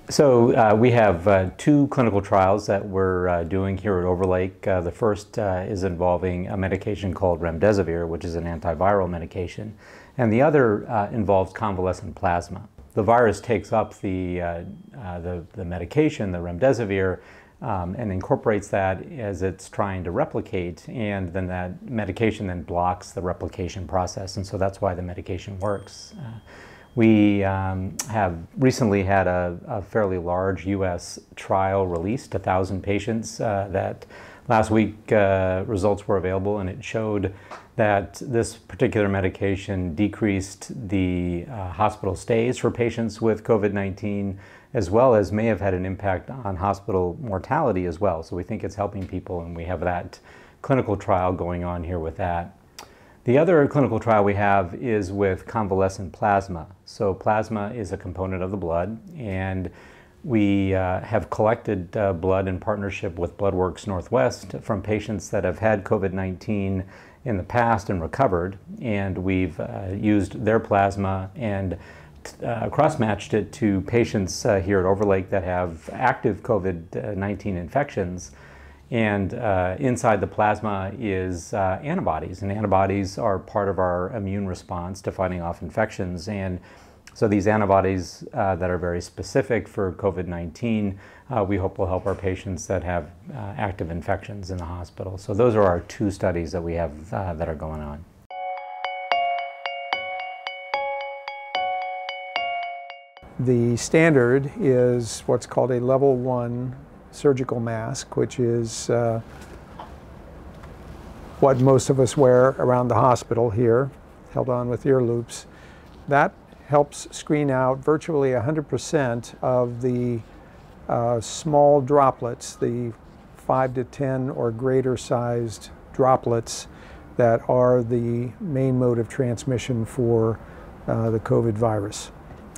We have two clinical trials that we're doing here at Overlake. The first is involving a medication called remdesivir, which is an antiviral medication, and the other involves convalescent plasma. The virus takes up the medication, the remdesivir, and incorporates that as it's trying to replicate, and then that medication then blocks the replication process, and so that's why the medication works. We have recently had a fairly large U.S. trial released, 1,000 patients, that last week results were available, and it showed that this particular medication decreased the hospital stays for patients with COVID-19, as well as may have had an impact on hospital mortality as well. So we think it's helping people, and we have that clinical trial going on here with that. The other clinical trial we have is with convalescent plasma. So plasma is a component of the blood, and we have collected blood in partnership with BloodWorks Northwest from patients that have had COVID-19 in the past and recovered, and we've used their plasma and cross-matched it to patients here at Overlake that have active COVID-19 infections. And inside the plasma is antibodies, and antibodies are part of our immune response to fighting off infections. And so these antibodies that are very specific for COVID-19, we hope will help our patients that have active infections in the hospital. So those are our two studies that we have that are going on. The standard is what's called a level 1 surgical mask, which is what most of us wear around the hospital here, held on with ear loops. That helps screen out virtually 100% of the small droplets, the 5 to 10 or greater sized droplets that are the main mode of transmission for the COVID virus.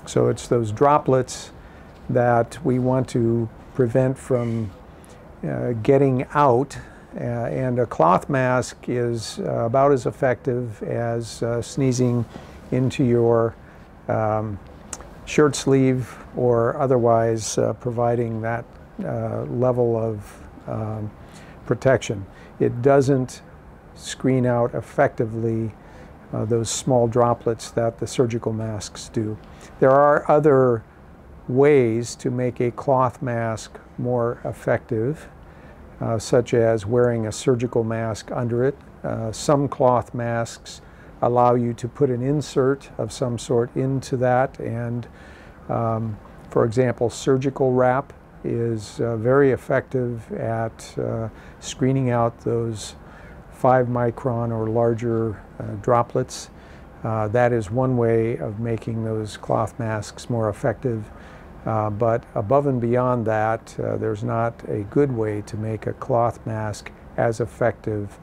So it's those droplets that we want to prevent from getting out, and a cloth mask is about as effective as sneezing into your shirt sleeve or otherwise providing that level of protection. It doesn't screen out effectively those small droplets that the surgical masks do. There are other ways to make a cloth mask more effective, such as wearing a surgical mask under it. Some cloth masks allow you to put an insert of some sort into that, and for example, surgical wrap is very effective at screening out those 5 micron or larger droplets. That is one way of making those cloth masks more effective. But above and beyond that, there's not a good way to make a cloth mask as effective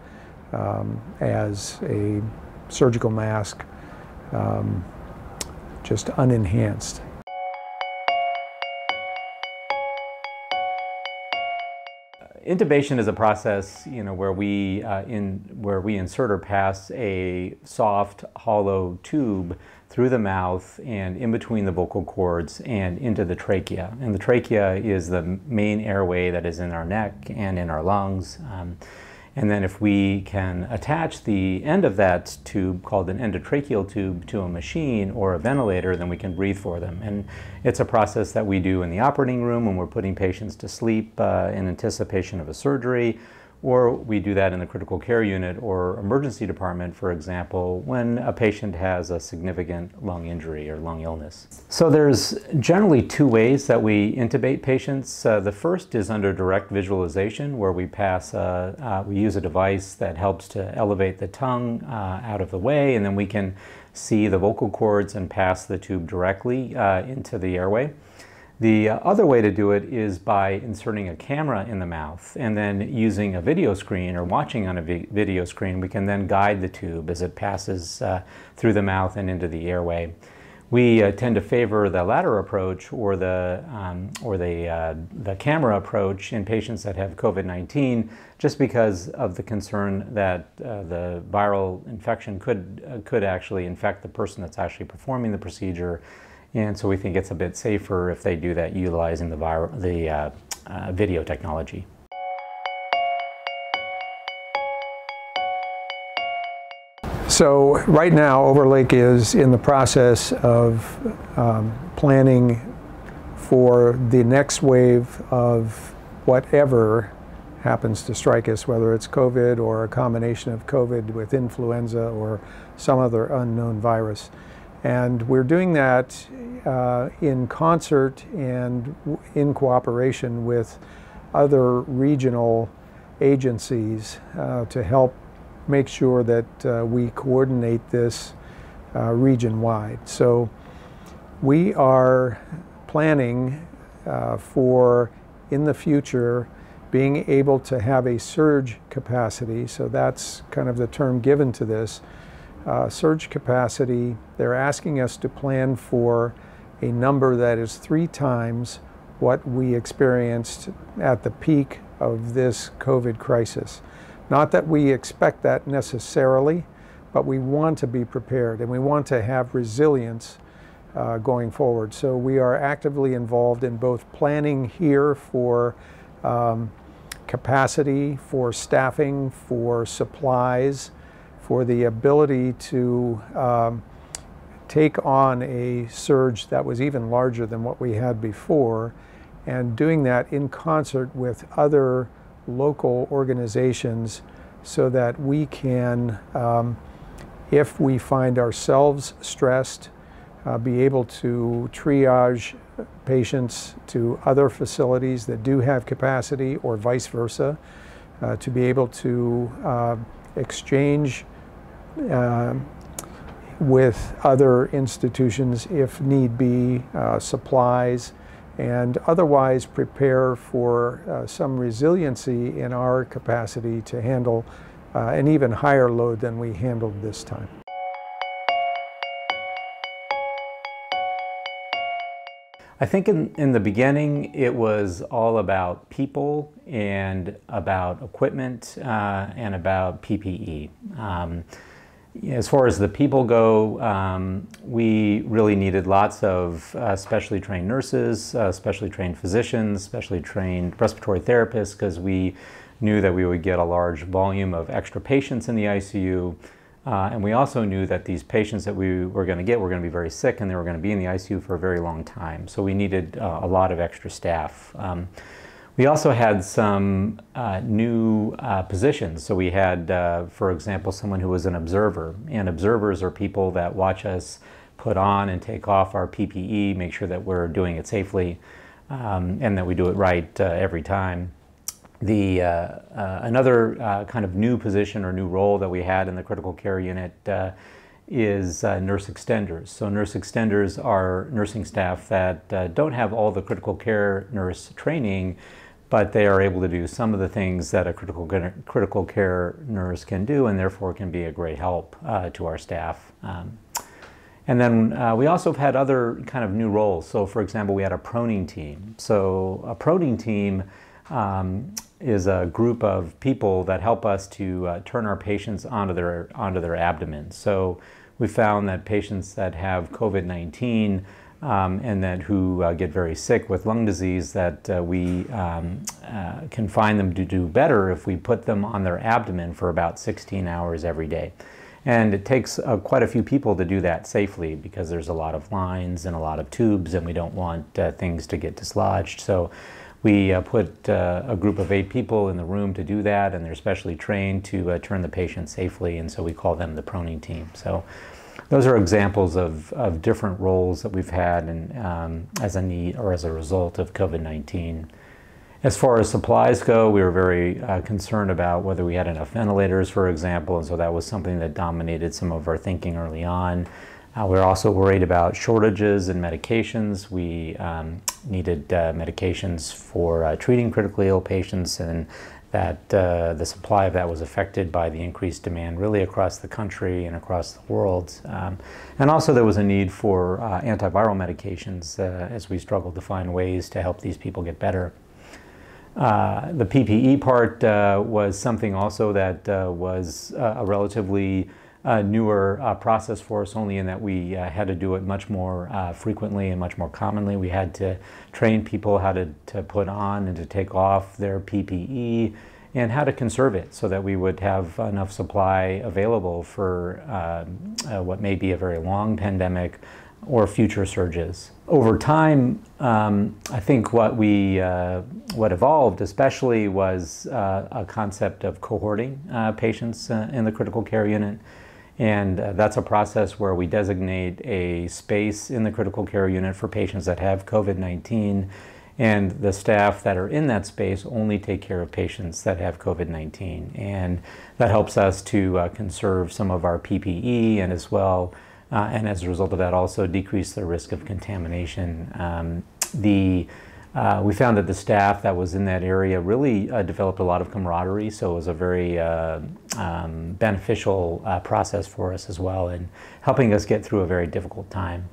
as a surgical mask, just unenhanced. Intubation is a process, where we insert or pass a soft, hollow tube through the mouth and in between the vocal cords and into the trachea. And the trachea is the main airway that is in our neck and in our lungs. And then if we can attach the end of that tube, called an endotracheal tube, to a machine or a ventilator, then we can breathe for them. And it's a process that we do in the operating room when we're putting patients to sleep in anticipation of a surgery, or we do that in the critical care unit or emergency department, for example, when a patient has a significant lung injury or lung illness. So there's generally 2 ways that we intubate patients. The first is under direct visualization, where we we use a device that helps to elevate the tongue out of the way, and then we can see the vocal cords and pass the tube directly into the airway. The other way to do it is by inserting a camera in the mouth and then using a video screen or watching on a video screen. We can then guide the tube as it passes through the mouth and into the airway. We tend to favor the latter approach, or the camera approach, in patients that have COVID-19, just because of the concern that the viral infection could actually infect the person that's actually performing the procedure. And so we think it's a bit safer if they do that utilizing the video technology. So right now, Overlake is in the process of planning for the next wave of whatever happens to strike us, whether it's COVID or a combination of COVID with influenza or some other unknown virus. And we're doing that in concert and in cooperation with other regional agencies to help make sure that we coordinate this region-wide. So we are planning for, in the future, being able to have a surge capacity. So that's kind of the term given to this. Surge capacity, they're asking us to plan for a number that is 3 times what we experienced at the peak of this COVID crisis. Not that we expect that necessarily, but we want to be prepared and we want to have resilience going forward. So we are actively involved in both planning here for capacity, for staffing, for supplies, for the ability to take on a surge that was even larger than what we had before, and doing that in concert with other local organizations so that we can, if we find ourselves stressed, be able to triage patients to other facilities that do have capacity, or vice versa, to be able to exchange with other institutions if need be, supplies, and otherwise prepare for some resiliency in our capacity to handle an even higher load than we handled this time. I think in the beginning it was all about people and about equipment and about PPE. As far as the people go, we really needed lots of specially trained nurses, specially trained physicians, specially trained respiratory therapists, because we knew that we would get a large volume of extra patients in the ICU. And we also knew that these patients that we were going to get were going to be very sick and they were going to be in the ICU for a very long time. So we needed a lot of extra staff. We also had some new positions. So we had, for example, someone who was an observer. And observers are people that watch us put on and take off our PPE, make sure that we're doing it safely, and that we do it right every time. Another kind of new position or new role that we had in the critical care unit is nurse extenders. So nurse extenders are nursing staff that don't have all the critical care nurse training, but they are able to do some of the things that a critical care nurse can do, and therefore can be a great help to our staff. And then we also have had other kind of new roles. So for example, we had a proning team. So a proning team is a group of people that help us to turn our patients onto their abdomen. So we found that patients that have COVID-19 and that who get very sick with lung disease, that we can find them to do better if we put them on their abdomen for about 16 hours every day. And it takes quite a few people to do that safely, because there's a lot of lines and a lot of tubes, and we don't want things to get dislodged. So we put a group of 8 people in the room to do that, and they're specially trained to turn the patient safely, and so we call them the proning team. So those are examples of different roles that we've had as a need or as a result of COVID-19. As far as supplies go, we were very concerned about whether we had enough ventilators, for example, and so that was something that dominated some of our thinking early on. We're also worried about shortages in medications. We needed medications for treating critically ill patients, and that the supply of that was affected by the increased demand really across the country and across the world. And also there was a need for antiviral medications as we struggled to find ways to help these people get better. The PPE part was something also that was a relatively newer process for us, only in that we had to do it much more frequently and much more commonly. We had to train people how to put on and to take off their PPE and how to conserve it so that we would have enough supply available for what may be a very long pandemic or future surges. Over time, I think what evolved especially was a concept of cohorting patients in the critical care unit. And that's a process where we designate a space in the critical care unit for patients that have COVID-19, and the staff that are in that space only take care of patients that have COVID-19. And that helps us to conserve some of our PPE, and as well, and as a result of that, also decrease the risk of contamination. We found that the staff that was in that area really developed a lot of camaraderie, so it was a very beneficial process for us as well, in helping us get through a very difficult time.